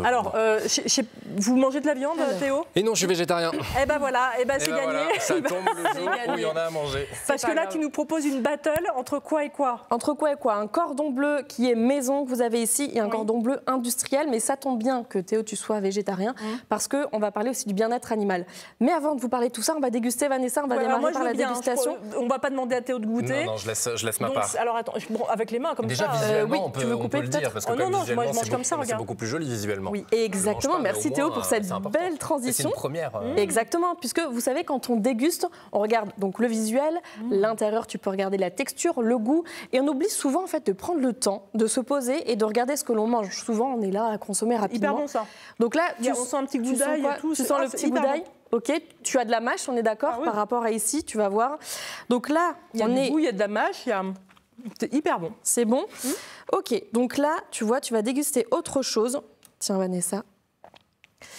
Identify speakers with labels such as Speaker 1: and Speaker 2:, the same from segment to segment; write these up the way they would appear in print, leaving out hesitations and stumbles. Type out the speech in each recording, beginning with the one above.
Speaker 1: Alors, vous mangez de la viande, Théo?
Speaker 2: Et non, je suis végétarien.
Speaker 1: Eh ben voilà, c'est gagné.
Speaker 2: Voilà, ça tombe le jour où il y en a à manger.
Speaker 1: Parce que là, tu nous proposes une battle entre quoi et quoi?
Speaker 3: Entre quoi et quoi? Un cordon bleu qui est maison que vous avez ici et un cordon bleu industriel. Mais ça tombe bien que Théo, tu sois végétarien parce qu'on va parler aussi du bien-être animal. Mais avant de vous parler de tout ça, on va déguster, Vanessa, on va démarrer par la dégustation.
Speaker 1: On va pas demander à Théo de goûter.
Speaker 2: Non, je laisse ma part.
Speaker 1: Alors attends, avec les mains comme
Speaker 2: déjà,
Speaker 1: ça.
Speaker 2: Visuellement,
Speaker 3: tu veux couper
Speaker 2: on peut le dire parce que
Speaker 1: non, moi je mange comme ça,
Speaker 2: c'est
Speaker 1: regarde.
Speaker 2: beaucoup plus joli visuellement.
Speaker 3: Oui, exactement. Merci Théo pour cette belle transition.
Speaker 2: C'est une première.
Speaker 3: Exactement, puisque vous savez, quand on déguste, on regarde donc le visuel, l'intérieur, tu peux regarder la texture, le goût, et on oublie souvent en fait de prendre le temps de se poser et de regarder ce que l'on mange. Souvent, on est là à consommer rapidement.
Speaker 1: Hyper bon ça.
Speaker 3: Donc là,
Speaker 1: on sent un petit goût d'ail et tout.
Speaker 3: Tu sens le petit goût d'ail. Ok, tu as de la mâche, on est d'accord par rapport à ici, tu vas voir. Donc là,
Speaker 1: il y a du goût, il y a de la mâche, c'est hyper bon.
Speaker 3: C'est bon. Ok, donc là, tu vois, tu vas déguster autre chose. Tiens, Vanessa.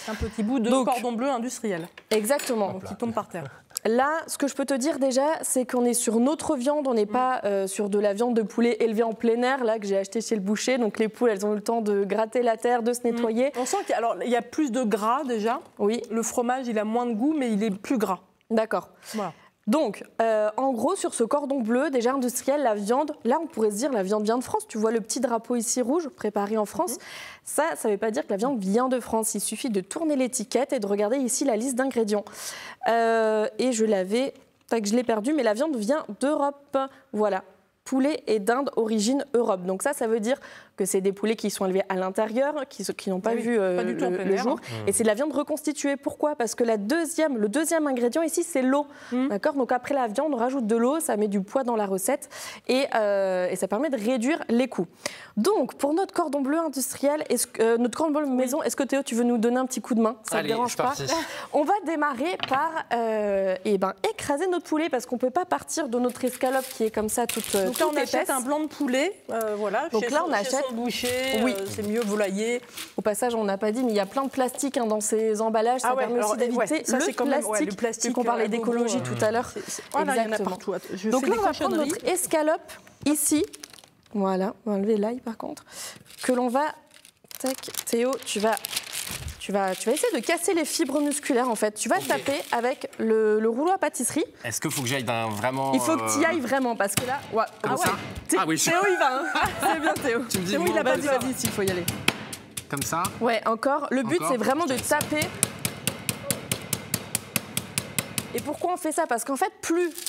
Speaker 1: Un petit bout de cordon bleu industriel.
Speaker 3: Exactement.
Speaker 1: Qui tombe par terre.
Speaker 3: Là, ce que je peux te dire déjà, c'est qu'on est sur notre viande, on n'est pas sur de la viande de poulet élevée en plein air, là, que j'ai acheté chez le boucher. Donc les poules, elles ont eu le temps de gratter la terre, de se nettoyer.
Speaker 1: On sent qu'il y a plus de gras déjà.
Speaker 3: Oui.
Speaker 1: Le fromage, il a moins de goût, mais il est plus gras.
Speaker 3: D'accord.
Speaker 1: Voilà.
Speaker 3: Donc, en gros, sur ce cordon bleu, déjà industriel, la viande, là, on pourrait se dire la viande vient de France. Tu vois le petit drapeau ici rouge, préparé en France. Ça ne veut pas dire que la viande vient de France. Il suffit de tourner l'étiquette et de regarder ici la liste d'ingrédients. Et je l'ai perdu, mais la viande vient d'Europe. Voilà. Poulet et dinde origine Europe. Donc ça veut dire que c'est des poulets qui sont élevés à l'intérieur, qui n'ont pas vu le jour. Et c'est de la viande reconstituée. Pourquoi? Parce que le deuxième ingrédient ici, c'est l'eau. D'accord. Donc après la viande, on rajoute de l'eau, ça met du poids dans la recette et ça permet de réduire les coûts. Donc pour notre cordon bleu industriel, notre cordon bleu maison, est-ce que Théo, tu veux nous donner un petit coup de main? Ça ne te dérange pas? On va démarrer par écraser notre poulet parce qu'on ne peut pas partir de notre escalope qui est comme ça toute
Speaker 1: Donc là, on achète un blanc de poulet. Voilà.
Speaker 3: Donc là, on achète
Speaker 1: le boucher, c'est mieux volailler.
Speaker 3: Au passage, on n'a pas dit, mais il y a plein de plastique dans ces emballages. Ça permet aussi d'éviter le plastique. Qu'on parlait d'écologie tout à l'heure.
Speaker 1: Voilà, il y en a partout.
Speaker 3: Donc là, on va prendre notre escalope ici. Voilà, on va enlever l'ail par contre. Que l'on va... Tac, Théo, tu vas essayer de casser les fibres musculaires en fait. Tu vas taper avec le rouleau à pâtisserie.
Speaker 2: Est-ce qu'il faut que j'aille vraiment...
Speaker 3: Il faut que tu y ailles vraiment parce que là...
Speaker 2: Comme ça oui.
Speaker 3: Théo, il va. C'est bien Théo.
Speaker 2: Théo,
Speaker 3: il a pas dit vas-y, il faut y aller.
Speaker 2: Comme ça?
Speaker 3: Ouais, encore. Le but, c'est vraiment de taper. Et pourquoi on fait ça? Parce qu'en fait,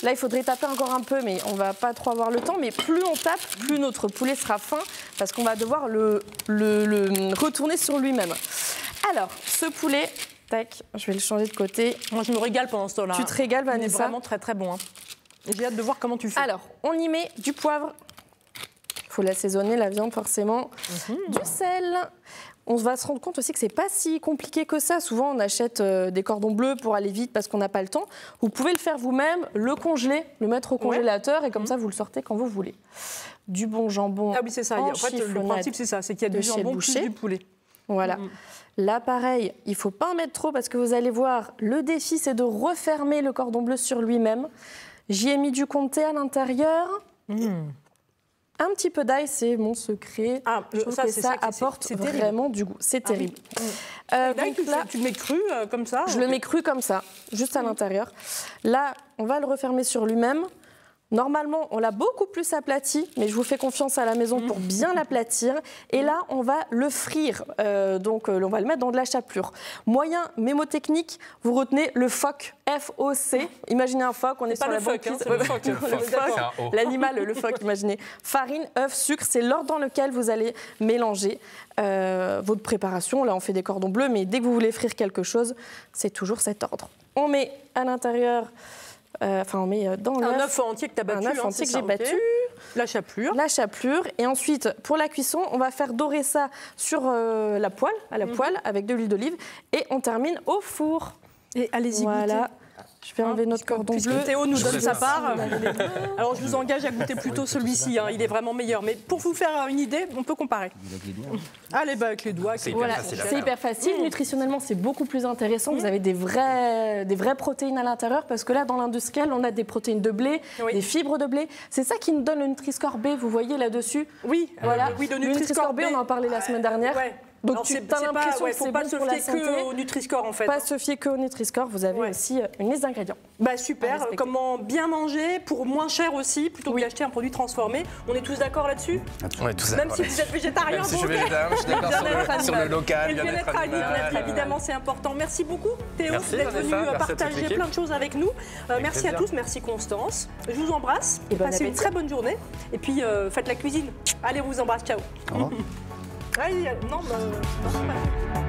Speaker 3: là il faudrait taper encore un peu, mais on va pas trop avoir le temps, mais plus on tape, plus notre poulet sera fin, parce qu'on va devoir le retourner sur lui-même. Alors, ce poulet, tac, je vais le changer de côté.
Speaker 1: Moi, je me régale pendant ce temps-là.
Speaker 3: Tu te régales, Vanessa?
Speaker 1: C'est vraiment très très bon. J'ai hâte de voir comment tu fais.
Speaker 3: Alors, on y met du poivre. Il faut l'assaisonner, la viande, forcément. Du sel. On va se rendre compte aussi que c'est pas si compliqué que ça. Souvent, on achète des cordons bleus pour aller vite parce qu'on n'a pas le temps. Vous pouvez le faire vous-même, le congeler, le mettre au congélateur et comme ça, vous le sortez quand vous voulez. Du bon jambon.
Speaker 1: Ah oui, c'est ça. En fait, le principe, c'est ça. C'est qu'il y a du jambon plus du poulet.
Speaker 3: Voilà. Là, pareil, il ne faut pas en mettre trop parce que vous allez voir, le défi, c'est de refermer le cordon bleu sur lui-même. J'y ai mis du comté à l'intérieur. Un petit peu d'ail, c'est mon secret. Ça apporte vraiment du goût. C'est terrible.
Speaker 1: Donc là, tu le mets cru comme ça?
Speaker 3: Je le mets cru comme ça, juste à l'intérieur. Là, on va le refermer sur lui-même. Normalement, on l'a beaucoup plus aplati, mais je vous fais confiance à la maison pour bien l'aplatir. Et là, on va le frire. Donc, on va le mettre dans de la chapelure. Moyen mémotechnique, vous retenez le phoque, F-O-C. Imaginez un phoque, on est sur la banquise. L'animal, le phoque, imaginez. Farine, œuf, sucre, c'est l'ordre dans lequel vous allez mélanger votre préparation. Là, on fait des cordons bleus, mais dès que vous voulez frire quelque chose, c'est toujours cet ordre. On met à l'intérieur... on met dans
Speaker 1: un œuf entier que tu as battu.
Speaker 3: Un œuf entier que j'ai battu.
Speaker 1: La chapelure.
Speaker 3: La chapelure. Et ensuite, pour la cuisson, on va faire dorer ça sur la poêle, avec de l'huile d'olive. Et on termine au four.
Speaker 1: Et allez-y,
Speaker 3: voilà. Je vais enlever notre cordon bleu.
Speaker 1: Théo nous donne sa part. Alors, je vous engage à goûter plutôt celui-ci. Il est vraiment meilleur. Mais pour vous faire une idée, on peut comparer. Allez, avec les doigts.
Speaker 2: C'est
Speaker 3: hyper facile. Nutritionnellement, c'est beaucoup plus intéressant. Vous avez des vraies protéines à l'intérieur. Parce que là, dans l'industriel, on a des protéines de blé, des fibres de blé. C'est ça qui nous donne le Nutri-Score B. Vous voyez là-dessus?
Speaker 1: Oui,
Speaker 3: voilà.
Speaker 1: Oui,
Speaker 3: le Nutri-Score B, on en parlait la semaine dernière. Donc
Speaker 1: Alors,
Speaker 3: tu as l'impression que
Speaker 1: faut
Speaker 3: c'est
Speaker 1: pas
Speaker 3: bon
Speaker 1: se
Speaker 3: pour la
Speaker 1: fier que
Speaker 3: santé.
Speaker 1: au Nutri-Score en fait.
Speaker 3: Pas se fier que au Nutri-Score, vous avez aussi une liste d'ingrédients.
Speaker 1: Bah
Speaker 3: À
Speaker 1: super,
Speaker 3: respecter.
Speaker 1: comment bien manger pour moins cher aussi, plutôt que d'acheter un produit transformé. On est tous d'accord là-dessus?
Speaker 2: On est tous
Speaker 1: Même
Speaker 2: d'accord.
Speaker 1: si vous êtes végétarien,
Speaker 2: Même si je suis
Speaker 1: bon, ok.
Speaker 2: végétarien, je suis d'accord
Speaker 1: Bien-être
Speaker 2: sur le
Speaker 1: animal.
Speaker 2: local,
Speaker 1: Et le
Speaker 2: bien-être
Speaker 1: bien-être animal,
Speaker 2: animal.
Speaker 1: évidemment, c'est important. Merci beaucoup, Théo,
Speaker 2: Merci,
Speaker 1: d'être venu
Speaker 2: Vanessa. Merci à toute
Speaker 1: partager
Speaker 2: l'équipe.
Speaker 1: plein de choses avec nous. Merci à
Speaker 2: plaisir.
Speaker 1: tous, merci Constance. Je vous embrasse.
Speaker 3: Et bon
Speaker 1: Passez une
Speaker 3: appétit.
Speaker 1: très bonne journée. Et puis, faites la cuisine. Allez, on vous embrasse. Ciao.
Speaker 4: Au revoir.
Speaker 1: Allez, non, c'est pas...